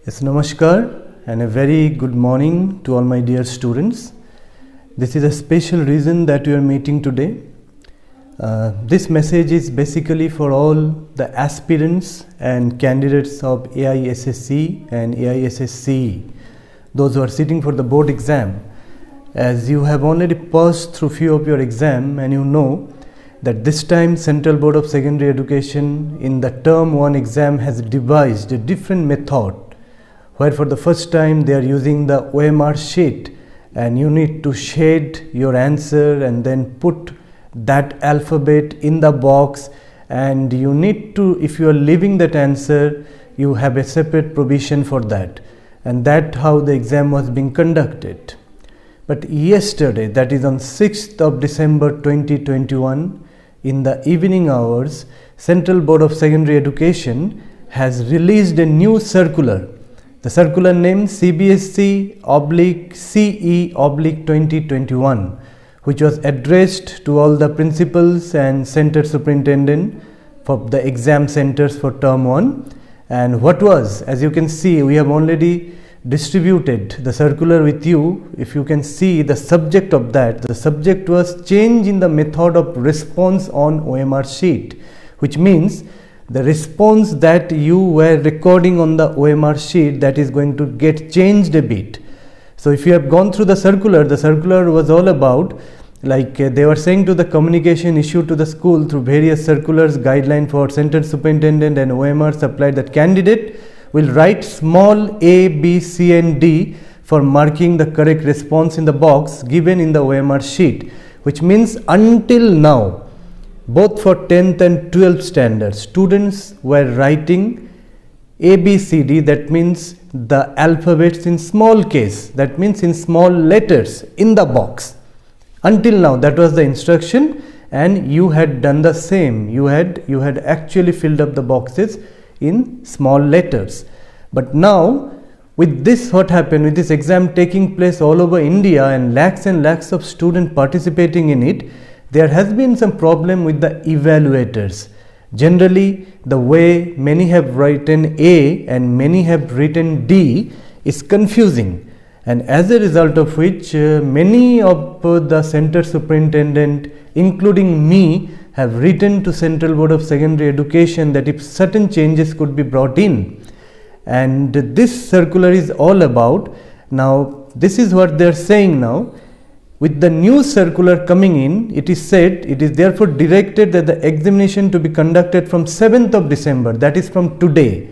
Yes, Namaskar and a very good morning to all my dear students. This is a special reason that we are meeting today. This message is basically for all the aspirants and candidates of AISSC and AISSCE, those who are sitting for the board exam. As you have already passed through few of your exam and you know that this time Central Board of Secondary Education in the term 1 exam has devised a different method where for the first time they are using the OMR sheet and you need to shade your answer and then put that alphabet in the box, and you need to, if you are leaving that answer, you have a separate provision for that, and that how the exam was being conducted. But yesterday, that is on 6th of December 2021, in the evening hours, Central Board of Secondary Education has released a new circular. The circular name CBSE/CE/2021, which was addressed to all the principals and center superintendent for the exam centers for term 1. And what was, as you can see, we have already distributed the circular with you. If you can see the subject of that, the subject was change in the method of response on OMR sheet, which means the response that you were recording on the OMR sheet, that is going to get changed a bit. So if you have gone through the circular was all about, like they were saying to the communication issued to the school through various circulars, guideline for center superintendent and OMR supplied, that candidate will write small a, b, c and d for marking the correct response in the box given in the OMR sheet, which means until now, both for 10th and 12th standard, students were writing A, B, C, D, that means the alphabets in small case, that means in small letters in the box. Until now, that was the instruction, and you had done the same. You had actually filled up the boxes in small letters. But now, with this, what happened, with this exam taking place all over India and lakhs of students participating in it, there has been some problem with the evaluators. Generally, the way many have written A and many have written D is confusing, and as a result of which many of the center superintendent, including me, have written to Central Board of Secondary Education that if certain changes could be brought in. And this circular is all about, now this is what they are saying now. With the new circular coming in, it is said, it is therefore directed that the examination to be conducted from 7th of December, that is from today.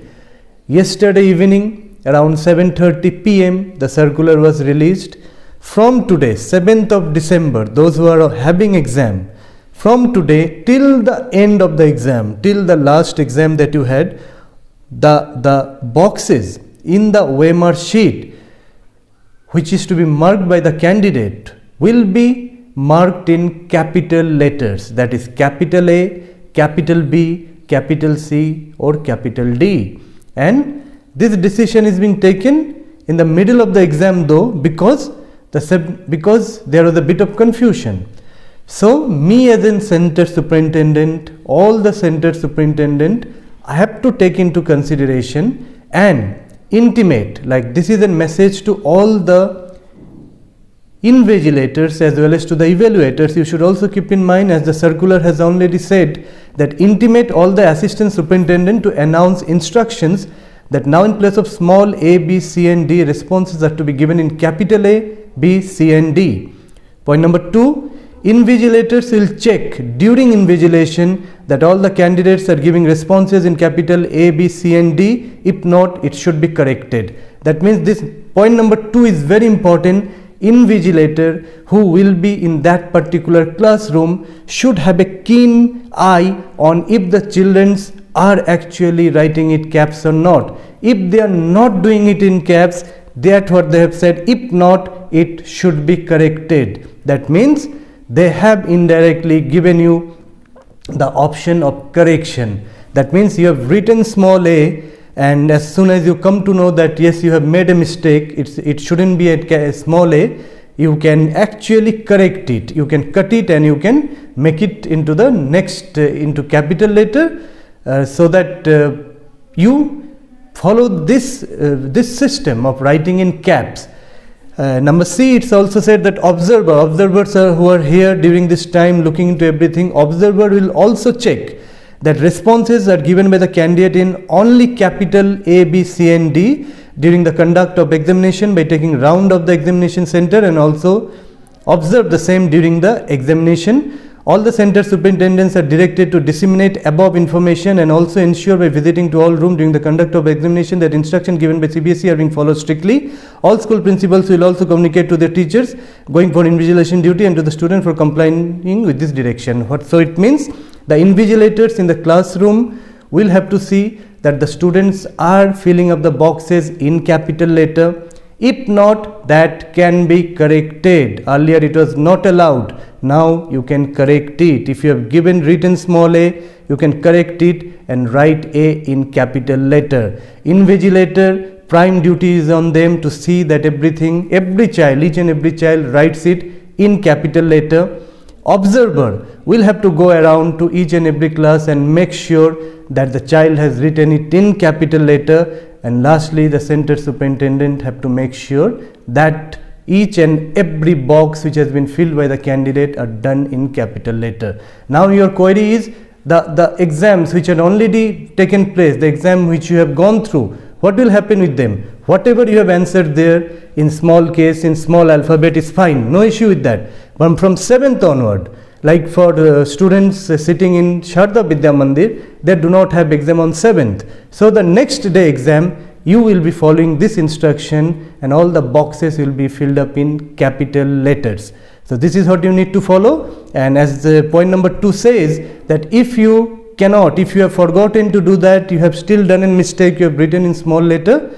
Yesterday evening, around 7:30 p.m., the circular was released. From today, 7th of December, those who are having exam, from today till the end of the exam, till the last exam that you had, the boxes in the OMR sheet, which is to be marked by the candidate, will be marked in capital letters, that is capital A, capital B, capital C or capital D. And this decision is being taken in the middle of the exam though, because there was a bit of confusion. So me as a center superintendent, all the center superintendent, I have to take into consideration and intimate, like this is a message to all the invigilators as well as to the evaluators. You should also keep in mind, as the circular has already said, that intimate all the assistant superintendent to announce instructions that now in place of small a, b, c and d, responses are to be given in capital A, B, C and D. Point number 2, invigilators will check during invigilation that all the candidates are giving responses in capital A, B, C and D. If not, it should be corrected. That means this point number 2 is very important. Invigilator who will be in that particular classroom should have a keen eye on if the children are actually writing it caps or not. If they are not doing it in caps, that's what they have said. If not, it should be corrected. That means they have indirectly given you the option of correction. That means you have written small a, and as soon as you come to know that yes, you have made a mistake, it shouldn't be a small a, you can actually correct it. You can cut it and you can make it into the next into capital letter, so that you follow this system of writing in caps. Number C, it's also said that observers are who are here during this time looking into everything. Observer will also check that responses are given by the candidate in only capital A, B, C and D during the conduct of examination by taking round of the examination center and also observe the same during the examination. All the center superintendents are directed to disseminate above information and also ensure by visiting to all rooms during the conduct of examination that instruction given by CBSE are being followed strictly. All school principals will also communicate to their teachers going for invigilation duty and to the student for complying with this direction. So it means the invigilators in the classroom will have to see that the students are filling up the boxes in capital letter. If not, that can be corrected. Earlier it was not allowed. Now you can correct it. If you have given written small a, you can correct it and write A in capital letter. Invigilator, prime duty is on them to see that everything, each and every child writes it in capital letter. Observer will have to go around to each and every class and make sure that the child has written it in capital letter. And lastly, the center superintendent have to make sure that each and every box which has been filled by the candidate are done in capital letter. Now your query is the exams which had already taken place, the exam which you have gone through, what will happen with them? Whatever you have answered there in small case, in small alphabet is fine, no issue with that. But from 7th onward, like for the students sitting in Sharda Vidya Mandir, they do not have exam on 7th. So the next day exam, you will be following this instruction and all the boxes will be filled up in capital letters. So this is what you need to follow. And as the point number 2 says, that if you have forgotten to do that, you have still done a mistake, you have written in small letter,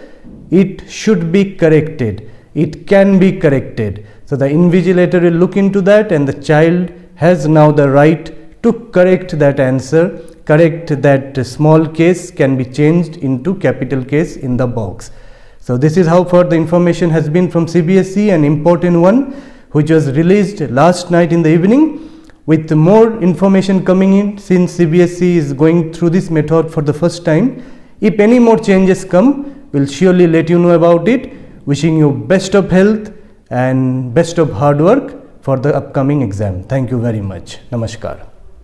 it should be corrected. It can be corrected. So the invigilator will look into that and the child has now the right to correct that answer, correct that small case can be changed into capital case in the box. So this is how far the information has been from CBSE, an important one which was released last night in the evening, with more information coming in since CBSE is going through this method for the first time. If any more changes come, we'll surely let you know about it. Wishing you best of health and best of hard work for the upcoming exam. Thank you very much. Namaskar.